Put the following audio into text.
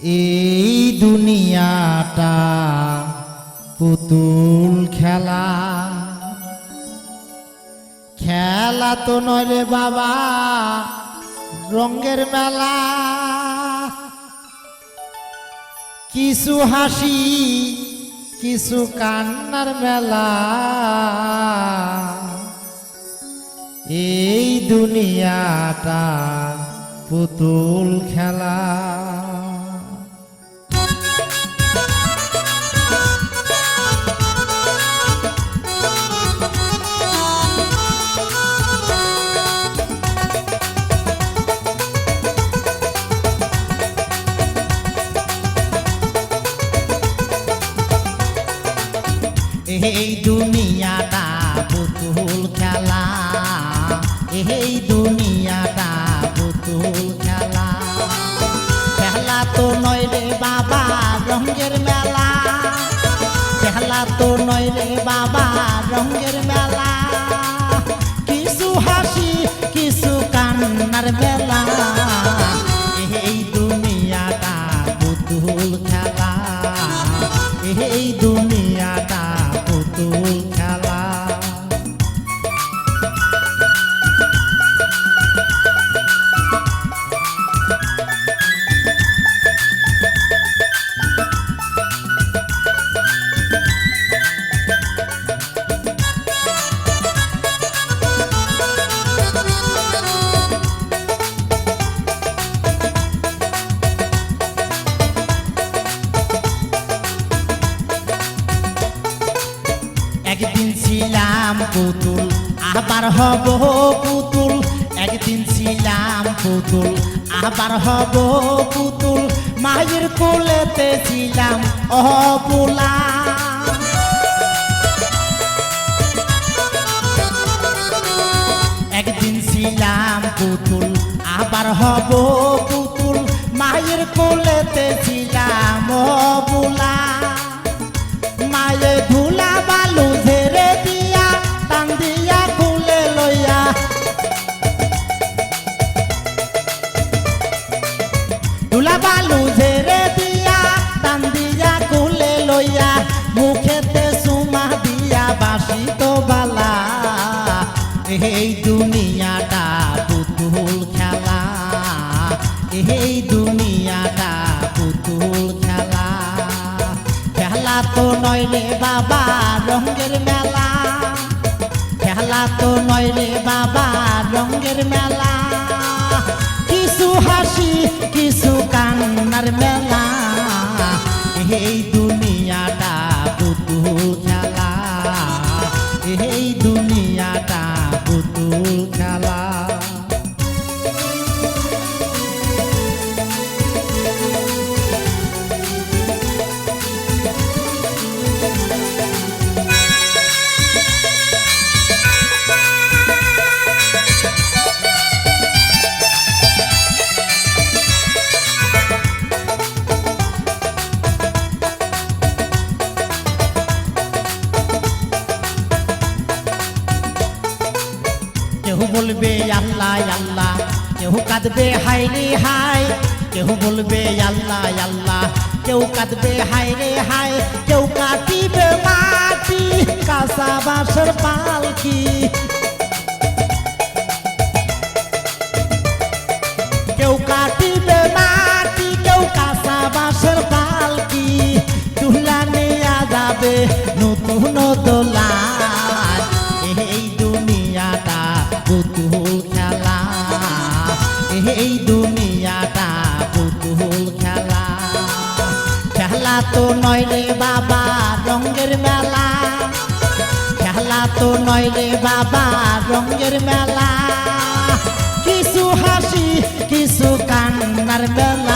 এই দুনিয়াটা পুতুল খেলা, খেলা তো নয় রে বাবা রঙের মেলা। কিছু হাসি কিছু কান্নার মেলা, এই দুনিয়াটা পুতুল খেলা। এই দুনিয়াটা পুতুল খেলা, এই দুনিয়াটা পুতুল খেলা। খেলা তো নয় রে বাবা রঙের মেলা, খেলা তো নয় রে বাবা রঙের মেলা। কিছু হাসি কিছু কান্নার বেলা, এই দুনিয়াটা পুতুল খেলা, এই দুনিয়াটা পুতুল খেলা। একদিন ছিলাম পুতুল আবার হব পুতুল, একদিন ছিলাম পুতুল আবার হব পুতুল। মায়ের কোলেতে ছিলাম অবলা, একদিন ছিলাম পুতুল আবার হব পুতুল। মায়ের কোলেতে ছিলাম অবলা, মায়ে ধুলা বালু ঝেড়ে দিয়া টান দিয়া খুলে লইয়া, ধুলা বালু ঝেড়ে দিয়া টান দিয়া খুলে লইয়া। মুখেতে সুমা দিয়া বাসি তো বালা, এই দুনিয়াটা পুতুল খেলা, এই দুনিয়াটা পুতুল খেলা। খেলা তো নয় রে বাবা রঙের মেলা, খেলা তো নয় রে বাবা রঙের মেলা। কিছু হাসি কিছু কান্নার মেলা, এই দুনিয়াটা পুতুল খেলা, এই দুনিয়াটা পুতুল খেলা। কেউ বলবে আল্লাহ আল্লাহ, কেউ কাঁদবে হায় রে হায়, কেউ বলবে আল্লাহ আল্লাহ, কেউ কাঁদবে হায় রে হায়। কেউ কাটিবে মাটি কাঁচা বাঁশের পালকি, কেউ কাটিবে মাটি কেউ কাঁচা বাঁশের পালকি। তুলা নিয়া যাবে নতুন দোলা, এই দুনিয়াটা পুতুল খেলা, এই দুনিয়াটা পুতুল খেলা। খেলা তো নয় রে বাবা রঙের মেলা, খেলা তো নয় রে বাবা রঙের মেলা। কিছু হাসি কিছু কান্নার বেলা,